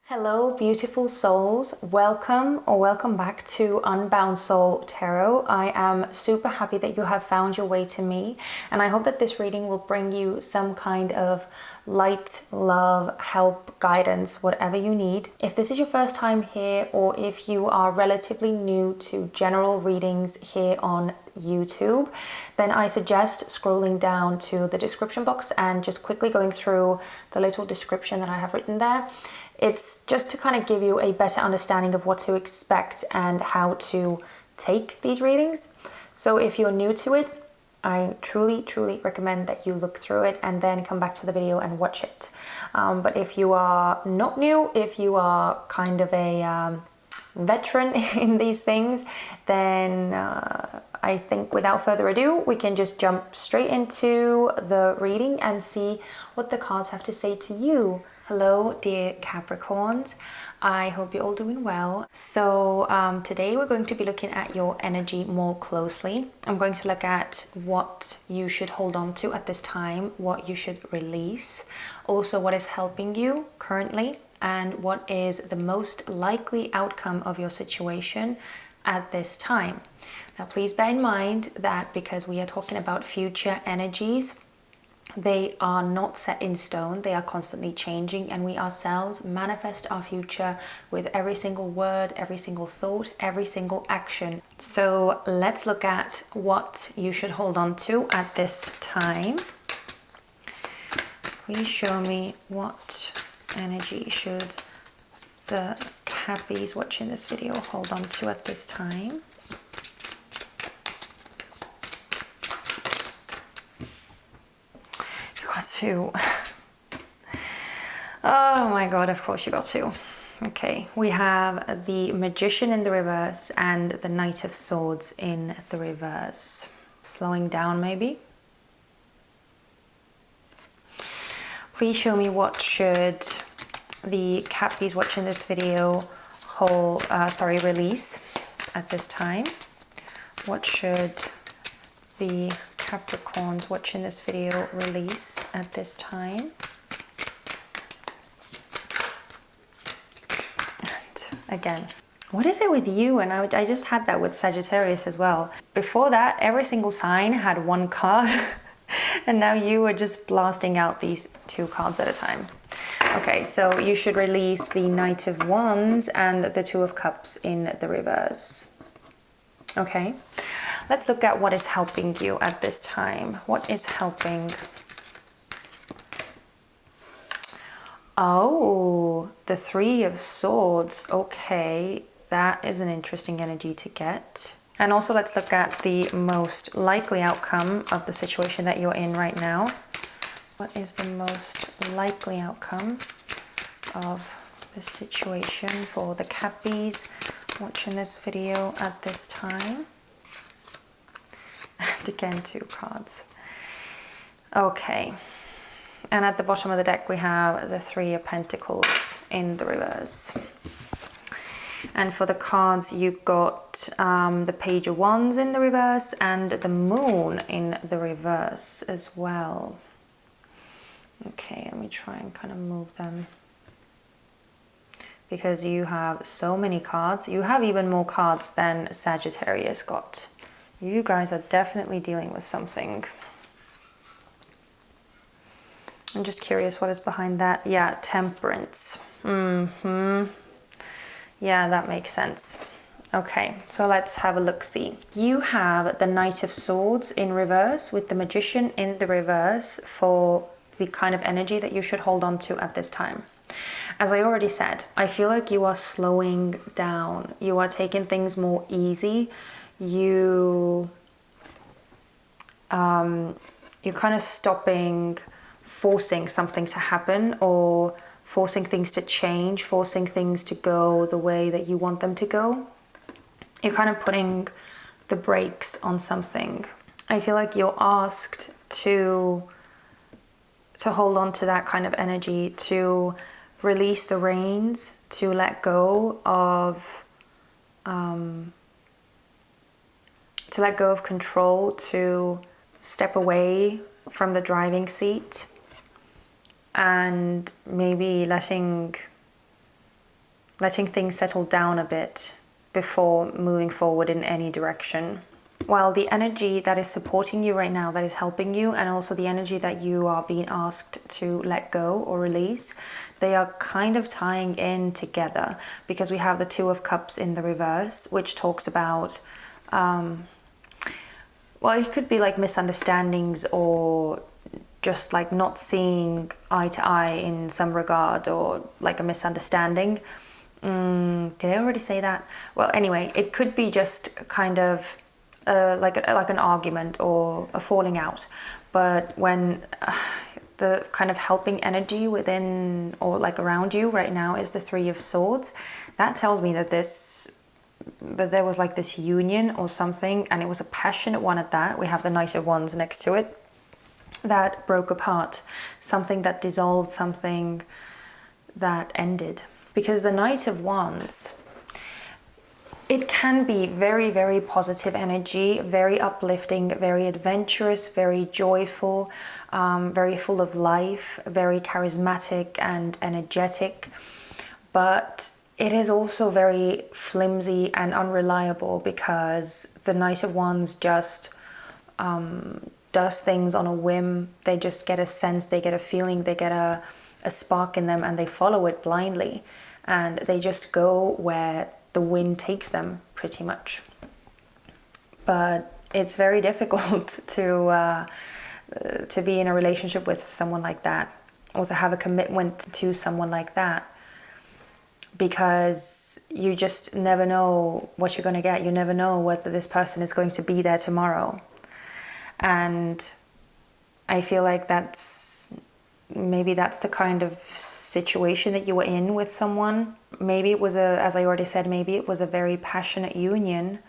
Hello, beautiful souls. Welcome back to Unbound Soul Tarot. I am super happy that you have found your way to me, and I hope that this reading will bring you some kind of light, love, help, guidance, whatever you need. If this is your first time here, or if you are relatively new to general readings here on YouTube, then I suggest scrolling down to the description box and just quickly going through the little description that I have written there. It's just to kind of give you a better understanding of what to expect and how to take these readings. So if you're new to it, I truly recommend that you look through it and then come back to the video and watch it. But if you are not new, if you are kind of a veteran in these things, then I think without further ado, we can just jump straight into the reading and see what the cards have to say to you. Hello, dear Capricorns. I hope you're all doing well. So today we're going to be looking at your energy more closely. I'm going to look at what you should hold on to at this time, what you should release, also what is helping you currently, and what is the most likely outcome of your situation at this time. Now, please bear in mind that because we are talking about future energies, they are not set in stone. They are constantly changing, and we ourselves manifest our future with every single word, every single thought, every single action. So let's look at what you should hold on to at this time. Please show me what energy should the Cappies watching this video hold on to at this time. You got two. Oh my god, of course you got two. Okay, we have the Magician in the reverse and the Knight of Swords in the reverse. Slowing down maybe. Please show me what should the Cappies watching this video release at this time. What should the Capricorns watching this video release at this time? And again, what is it with you? And I just had that with Sagittarius as well. Before that, every single sign had one card. And now you are just blasting out these two cards at a time. Okay, so you should release the Knight of Wands and the Two of Cups in the reverse. Okay, let's look at what is helping you at this time. What is helping? Oh, the Three of Swords. Okay, that is an interesting energy to get. And also let's look at the most likely outcome of the situation that you're in right now. What is the most likely outcome of the situation for the Cappies watching this video at this time? And again, two cards. Okay. And at the bottom of the deck, we have the Three of Pentacles in the reverse. And for the cards, you've got the Page of Wands in the reverse and the Moon in the reverse as well. Okay, let me try and kind of move them. Because you have so many cards. You have even more cards than Sagittarius got. You guys are definitely dealing with something. I'm just curious what is behind that. Yeah, Temperance. Yeah, that makes sense. Okay, so let's have a look-see. You have the Knight of Swords in reverse with the Magician in the reverse for the kind of energy that you should hold on to at this time. As I already said, I feel like you are slowing down. You are taking things more easy. You're kind of stopping forcing something to happen, or forcing things to change, forcing things to go the way that you want them to go. You're kind of putting the brakes on something. I feel like you're asked to hold on to that kind of energy, to release the reins, to let go of control, to step away from the driving seat, and maybe letting letting things settle down a bit before moving forward in any direction. While the energy that is supporting you right now, that is helping you, and also the energy that you are being asked to let go or release, they are kind of tying in together, because we have the Two of Cups in the reverse, which talks about, well, it could be like misunderstandings or just like not seeing eye to eye in some regard, or like a misunderstanding. Did I already say that? Well, anyway, it could be just kind of like an argument or a falling out. But when the kind of helping energy within or like around you right now is the Three of Swords, that tells me that there was like this union or something, and it was a passionate one at that. We have the Knight of Wands next to it, that broke apart, something that dissolved, something that ended. Because the Knight of Wands, it can be very, very positive energy, very uplifting, very adventurous, very joyful, very full of life, very charismatic and energetic. But it is also very flimsy and unreliable, because the Knight of Wands just does things on a whim. They just get a sense, they get a feeling, they get a spark in them, and they follow it blindly. And they just go where the wind takes them, pretty much. But it's very difficult to be in a relationship with someone like that, also have a commitment to someone like that, because you just never know what you're going to get. You never know whether this person is going to be there tomorrow. And I feel like maybe that's the kind of situation that you were in with someone. Maybe it was as I already said, maybe it was a very passionate union,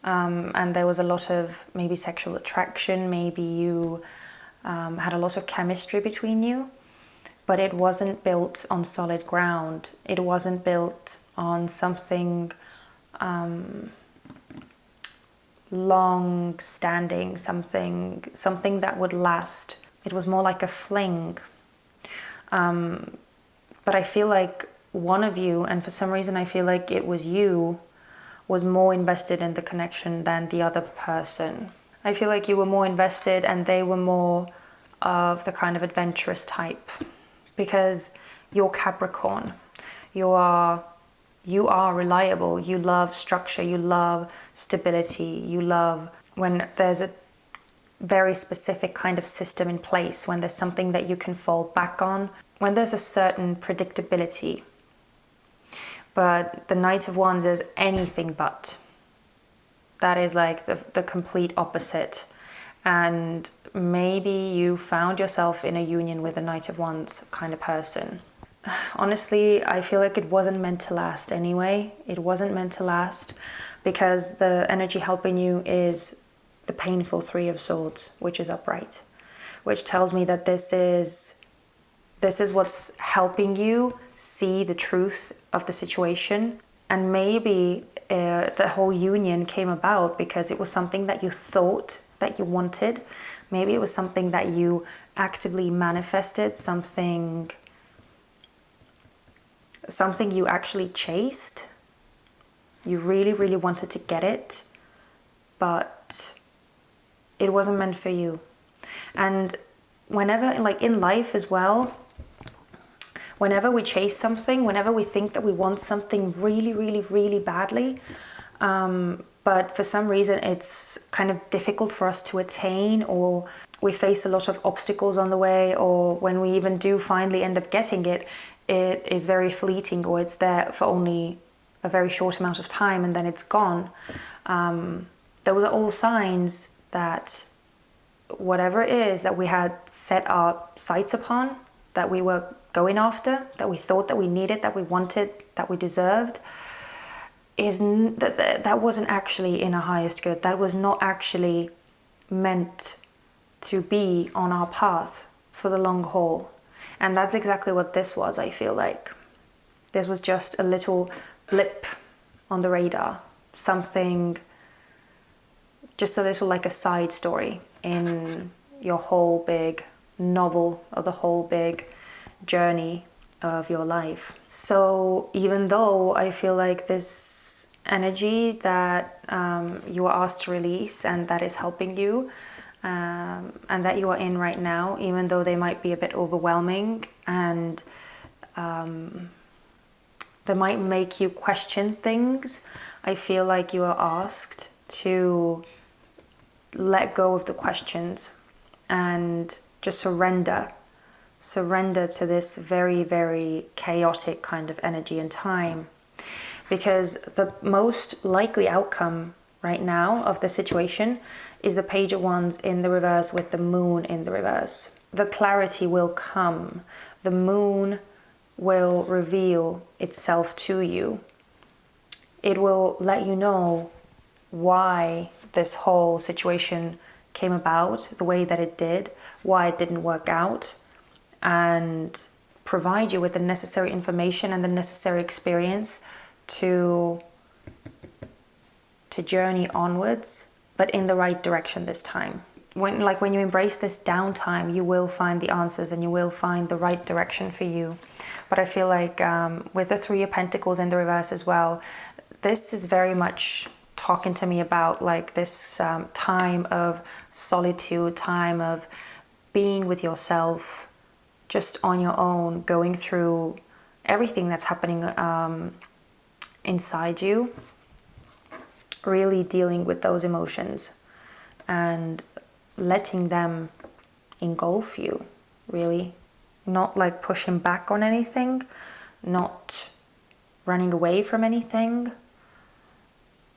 and there was a lot of maybe sexual attraction, maybe you had a lot of chemistry between you, but it wasn't built on solid ground. It wasn't built on something long-standing, something that would last. It was more like a fling. But I feel like one of you, and for some reason I feel like it was you, was more invested in the connection than the other person. I feel like you were more invested and they were more of the kind of adventurous type, because you're Capricorn. You are reliable. You love structure. You love stability. You love when there's a very specific kind of system in place, when there's something that you can fall back on, when there's a certain predictability. But the Knight of Wands is anything but. That is like the complete opposite. And maybe you found yourself in a union with a Knight of Wands kind of person. Honestly, I feel like it wasn't meant to last anyway. It wasn't meant to last, because the energy helping you is the painful Three of Swords, which is upright, which tells me that this is what's helping you see the truth of the situation. And maybe the whole union came about because it was something that you thought that you wanted. Maybe it was something that you actively manifested, something you actually chased. You really, really wanted to get it, but it wasn't meant for you. And whenever, like in life as well, whenever we chase something, whenever we think that we want something really, really, really badly, but for some reason it's kind of difficult for us to attain, or we face a lot of obstacles on the way, or when we even do finally end up getting it, it is very fleeting, or it's there for only a very short amount of time and then it's gone. Those are all signs that whatever it is that we had set our sights upon, that we were going after, that we thought that we needed, that we wanted, that we deserved, that wasn't actually in our highest good. That was not actually meant to be on our path for the long haul. And that's exactly what this was, I feel like. This was just a little blip on the radar. Something, just a little like a side story in your whole big novel, or the whole big journey of your life. So even though I feel like this energy that you are asked to release and that is helping you, and that you are in right now, even though they might be a bit overwhelming and they might make you question things, I feel like you are asked to let go of the questions and just surrender to this very, very chaotic kind of energy and time. Because the most likely outcome right now of the situation is the Page of Wands in the reverse with the Moon in the reverse. The clarity will come. The Moon will reveal itself to you. It will let you know why this whole situation came about the way that it did, why it didn't work out, and provide you with the necessary information and the necessary experience to journey onwards, but in the right direction this time. When you embrace this downtime, you will find the answers and you will find the right direction for you. But I feel like with the Three of Pentacles in the reverse as well, this is very much talking to me about like this time of solitude, time of being with yourself, just on your own, going through everything that's happening inside you, really dealing with those emotions and letting them engulf you, really. Not like pushing back on anything, not running away from anything,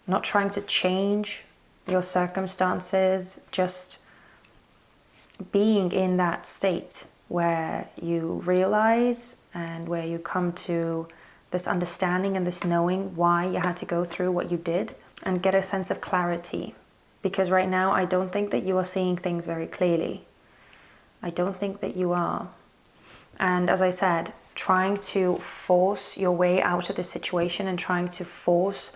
not trying to change your circumstances, just being in that state where you realize and where you come to this understanding and this knowing why you had to go through what you did, and get a sense of clarity. Because right now I don't think that you are seeing things very clearly. I don't think that you are. And as I said, trying to force your way out of this situation and trying to force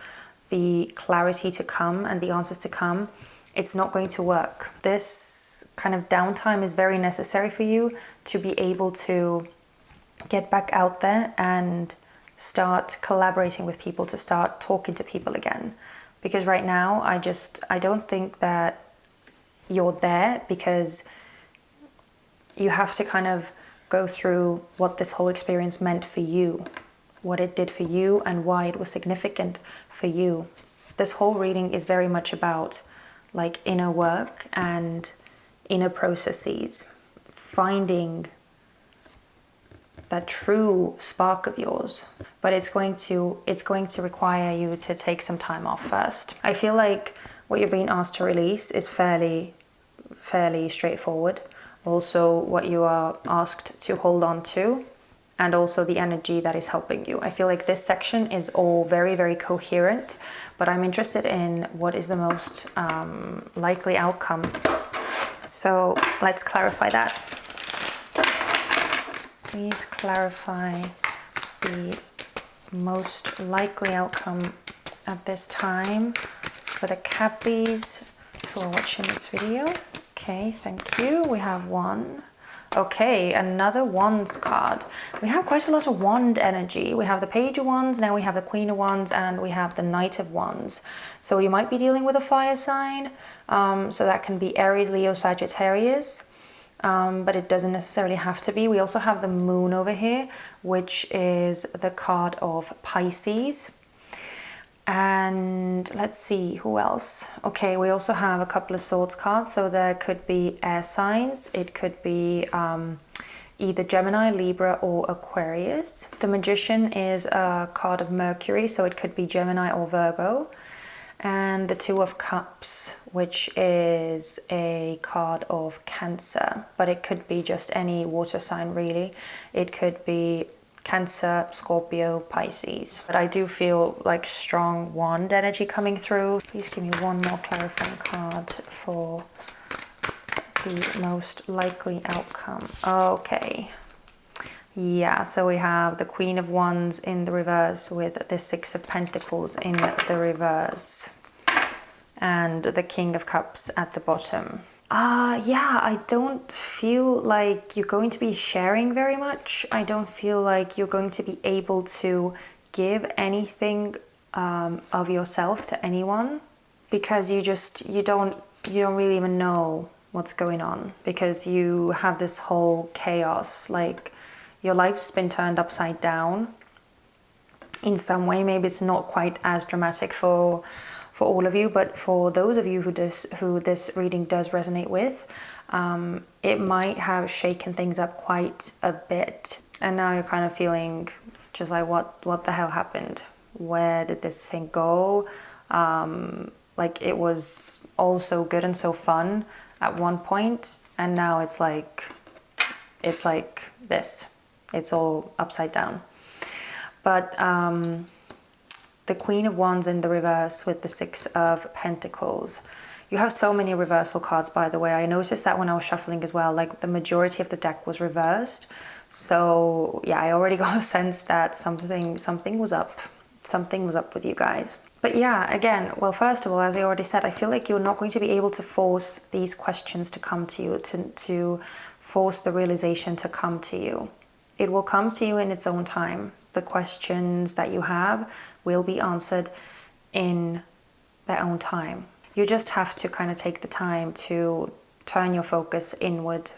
the clarity to come and the answers to come, it's not going to work. This kind of downtime is very necessary for you to be able to get back out there and start collaborating with people, to start talking to people again. Because right now, I don't think that you're there, because you have to kind of go through what this whole experience meant for you, what it did for you and why it was significant for you. This whole reading is very much about like inner work and inner processes, finding that true spark of yours. But it's going to require you to take some time off first. I feel like what you're being asked to release is fairly straightforward. Also what you are asked to hold on to, and also the energy that is helping you. I feel like this section is all very, very coherent, but I'm interested in what is the most likely outcome. So let's clarify that. Please clarify the most likely outcome at this time for the Cappies who are watching this video. Okay, thank you. We have one. Okay, another Wands card. We have quite a lot of Wand energy. We have the Page of Wands, now we have the Queen of Wands, and we have the Knight of Wands. So you might be dealing with a fire sign. So that can be Aries, Leo, Sagittarius. But it doesn't necessarily have to be. We also have the Moon over here, which is the card of Pisces. And let's see, who else? Okay, we also have a couple of Swords cards. So there could be air signs. It could be either Gemini, Libra, or Aquarius. The Magician is a card of Mercury, so it could be Gemini or Virgo. And the Two of Cups, which is a card of Cancer, but it could be just any water sign really. It could be Cancer, Scorpio, Pisces. But I do feel like strong Wand energy coming through. Please give me one more clarifying card for the most likely outcome. Okay. Yeah, so we have the Queen of Wands in the reverse with the Six of Pentacles in the reverse and the King of Cups at the bottom. Yeah, I don't feel like you're going to be sharing very much. I don't feel like you're going to be able to give anything of yourself to anyone, because you don't really even know what's going on, because you have this whole chaos, like your life's been turned upside down in some way. Maybe it's not quite as dramatic for all of you, but for those of you who this reading does resonate with, it might have shaken things up quite a bit, and now you're kind of feeling just like, what the hell happened? Where did this thing go? Like, it was all so good and so fun at one point, and now it's like this. It's all upside down. But the Queen of Wands in the reverse with the Six of Pentacles. You have so many reversal cards, by the way. I noticed that when I was shuffling as well, like the majority of the deck was reversed. So yeah, I already got a sense that something was up. Something was up with you guys. But yeah, again, well, first of all, as I already said, I feel like you're not going to be able to force these questions to come to you, to force the realization to come to you. It will come to you in its own time. The questions that you have will be answered in their own time. You just have to kind of take the time to turn your focus inward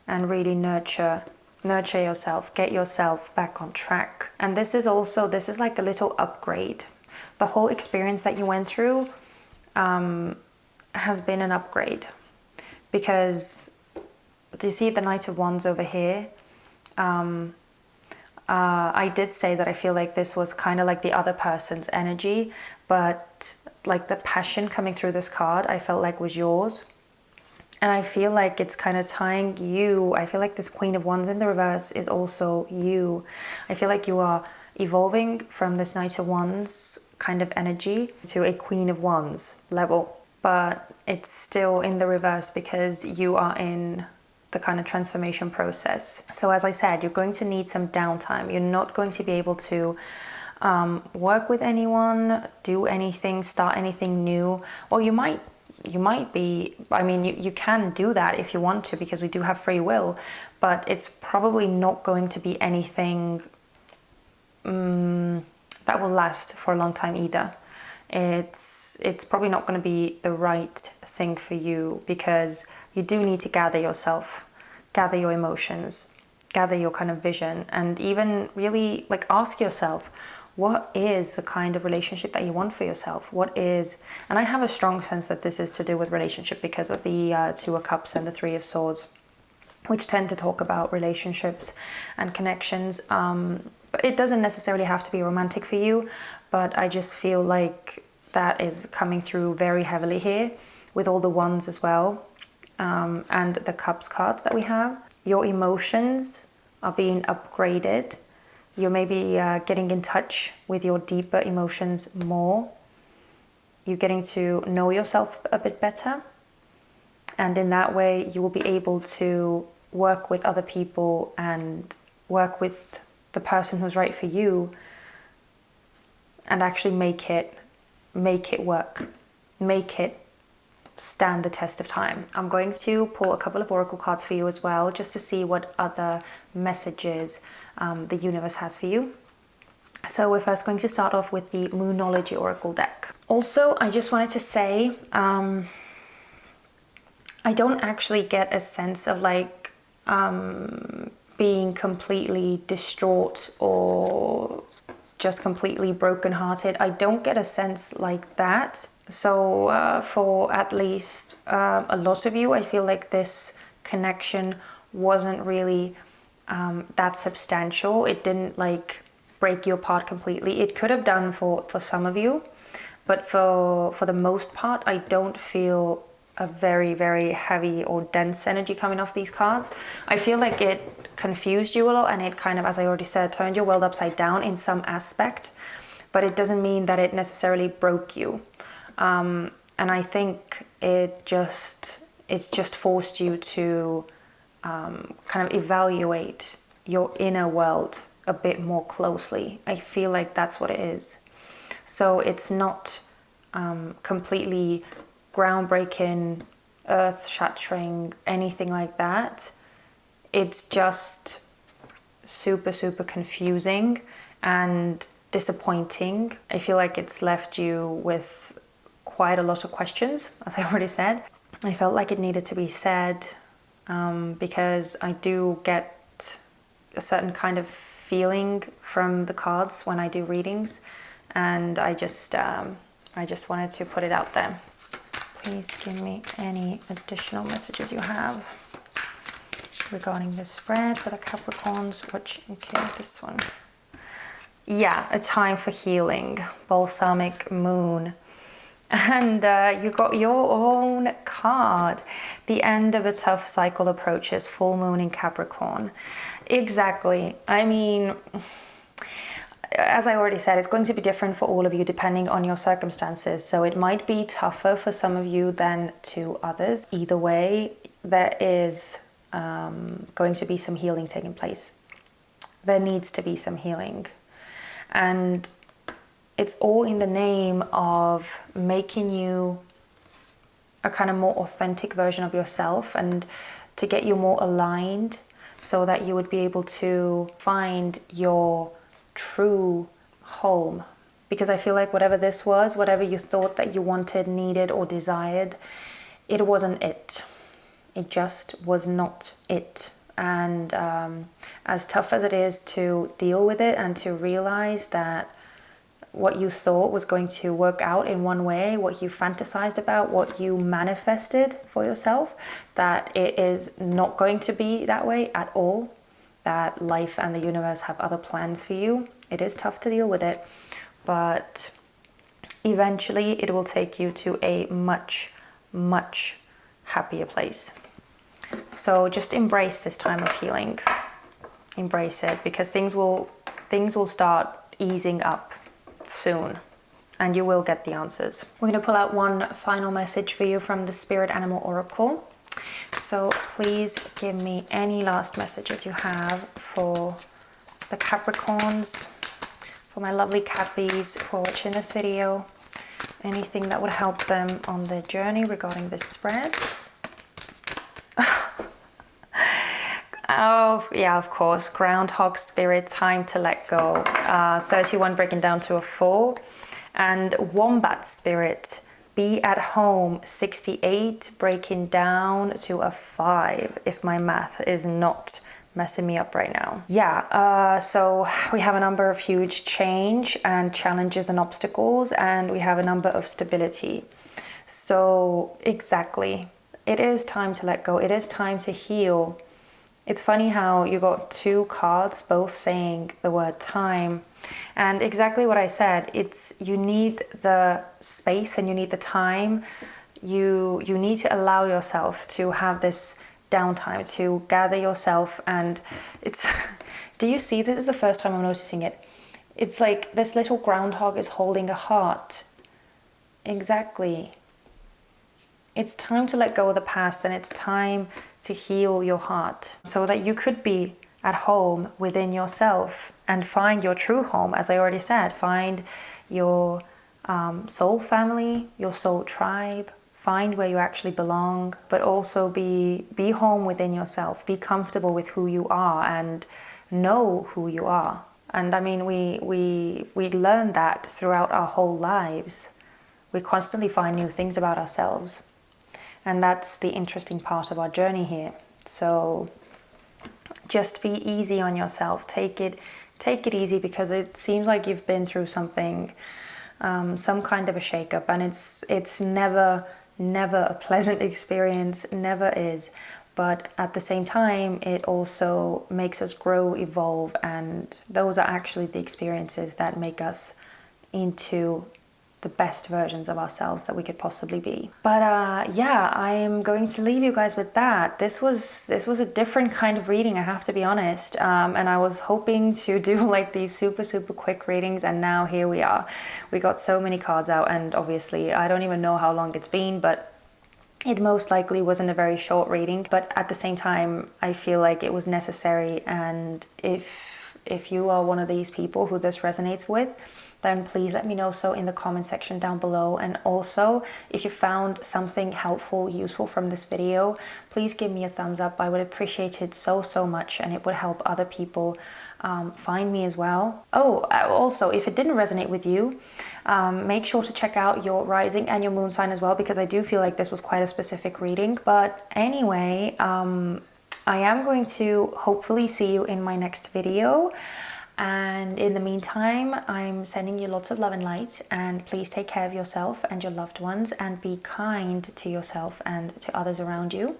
and really nurture yourself, get yourself back on track. And this is like a little upgrade. The whole experience that you went through has been an upgrade, because do you see the Knight of Wands over here? I did say that I feel like this was kind of like the other person's energy, but like the passion coming through this card, I felt like was yours. And I feel like it's kind of tying you. I feel like this Queen of Wands in the reverse is also you. I feel like you are evolving from this Knight of Wands kind of energy to a Queen of Wands level. But it's still in the reverse because you are in the kind of transformation process. So as I said, you're going to need some downtime. You're not going to be able to work with anyone, do anything, start anything new. Or you might be, I mean, you can do that if you want to, because we do have free will, but it's probably not going to be anything that will last for a long time either. It's probably not going to be the right thing for you, because you do need to gather yourself, gather your emotions, gather your kind of vision, and even really like ask yourself, what is the kind of relationship that you want for yourself? What is, and I have a strong sense that this is to do with relationship because of the Two of Cups and the Three of Swords, which tend to talk about relationships and connections. But it doesn't necessarily have to be romantic for you, but I just feel like that is coming through very heavily here with all the wands as well, and the Cups cards that we have. Your emotions are being upgraded. You're maybe getting in touch with your deeper emotions more. You're getting to know yourself a bit better. And in that way, you will be able to work with other people and work with the person who's right for you, and actually make it work, make it stand the test of time. I'm going to pull a couple of oracle cards for you as well, just to see what other messages the universe has for you. So we're first going to start off with the Moonology Oracle deck. Also, I just wanted to say, I don't actually get a sense of like being completely distraught or just completely brokenhearted. I don't get a sense like that. So for at least a lot of you, I feel like this connection wasn't really that substantial. It didn't like break you apart completely. It could have done for some of you, but for the most part, I don't feel a very, very heavy or dense energy coming off these cards. I feel like it confused you a lot, and it kind of, as I already said, turned your world upside down in some aspect, but it doesn't mean that it necessarily broke you. And I think it's just forced you to kind of evaluate your inner world a bit more closely. I feel like that's what it is. So it's not completely groundbreaking, earth-shattering, anything like that. It's just super, super confusing and disappointing. I feel like it's left you with quite a lot of questions, as I already said. I felt like it needed to be said because I do get a certain kind of feeling from the cards when I do readings, and I just wanted to put it out there. Please give me any additional messages you have regarding this spread for the Capricorns. Okay, this one. Yeah, a time for healing, balsamic moon. And you got your own card. The end of a tough cycle approaches, full moon in Capricorn. Exactly. I mean, as I already said, it's going to be different for all of you depending on your circumstances. So it might be tougher for some of you than to others. Either way, there is going to be some healing taking place. There needs to be some healing. And it's all in the name of making you a kind of more authentic version of yourself and to get you more aligned so that you would be able to find your true home. Because I feel like whatever this was, whatever you thought that you wanted, needed, or desired, it wasn't it. It just was not it. And as tough as it is to deal with it and to realize that what you thought was going to work out in one way, what you fantasized about, what you manifested for yourself, that it is not going to be that way at all, that life and the universe have other plans for you. It is tough to deal with it, but eventually it will take you to a much, much happier place. So just embrace this time of healing. Embrace it, because things will start easing up soon, and you will get the answers. We're going to pull out one final message for you from the Spirit Animal Oracle. So please give me any last messages you have for the Capricorns, for my lovely Cappies who are watching this video. Anything that would help them on their journey regarding this spread. Oh, yeah, of course. Groundhog Spirit, time to let go. 31 breaking down to a 4. And Wombat Spirit, be at home, 68 breaking down to a 5, if my math is not messing me up right now. Yeah, so we have a number of huge change and challenges and obstacles, and we have a number of stability. So exactly, it is time to let go. It is time to heal. It's funny how you got two cards both saying the word time, and exactly what I said. It's you need the space and you need the time. You need to allow yourself to have this downtime, to gather yourself. And it's do you see, this is the first time I'm noticing it. It's like this little groundhog is holding a heart. Exactly. It's time to let go of the past, and it's time to heal your heart so that you could be at home within yourself and find your true home. As I already said, find your soul family, your soul tribe, find where you actually belong, but also be home within yourself, be comfortable with who you are and know who you are. And I mean, we learn that throughout our whole lives. We constantly find new things about ourselves. And that's the interesting part of our journey here. So just be easy on yourself. Take it easy, because it seems like you've been through something, some kind of a shakeup, and it's never a pleasant experience, never is. But at the same time, it also makes us grow, evolve, and those are actually the experiences that make us into the best versions of ourselves that we could possibly be. But yeah, I am going to leave you guys with that. This was a different kind of reading, I have to be honest. And I was hoping to do like these super quick readings, and now here we are. We got so many cards out, and obviously I don't even know how long it's been, but it most likely wasn't a very short reading. But at the same time, I feel like it was necessary, and if you are one of these people who this resonates with, then please let me know so in the comment section down below. And also, if you found something helpful, useful from this video, please give me a thumbs up. I would appreciate it so much, and it would help other people find me as well. Oh, also, if it didn't resonate with you, make sure to check out your rising and your moon sign as well, because I do feel like this was quite a specific reading. But anyway, I am going to hopefully see you in my next video. And in the meantime, I'm sending you lots of love and light, and please take care of yourself and your loved ones, and be kind to yourself and to others around you.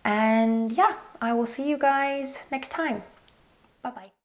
And yeah, I will see you guys next time. Bye-bye.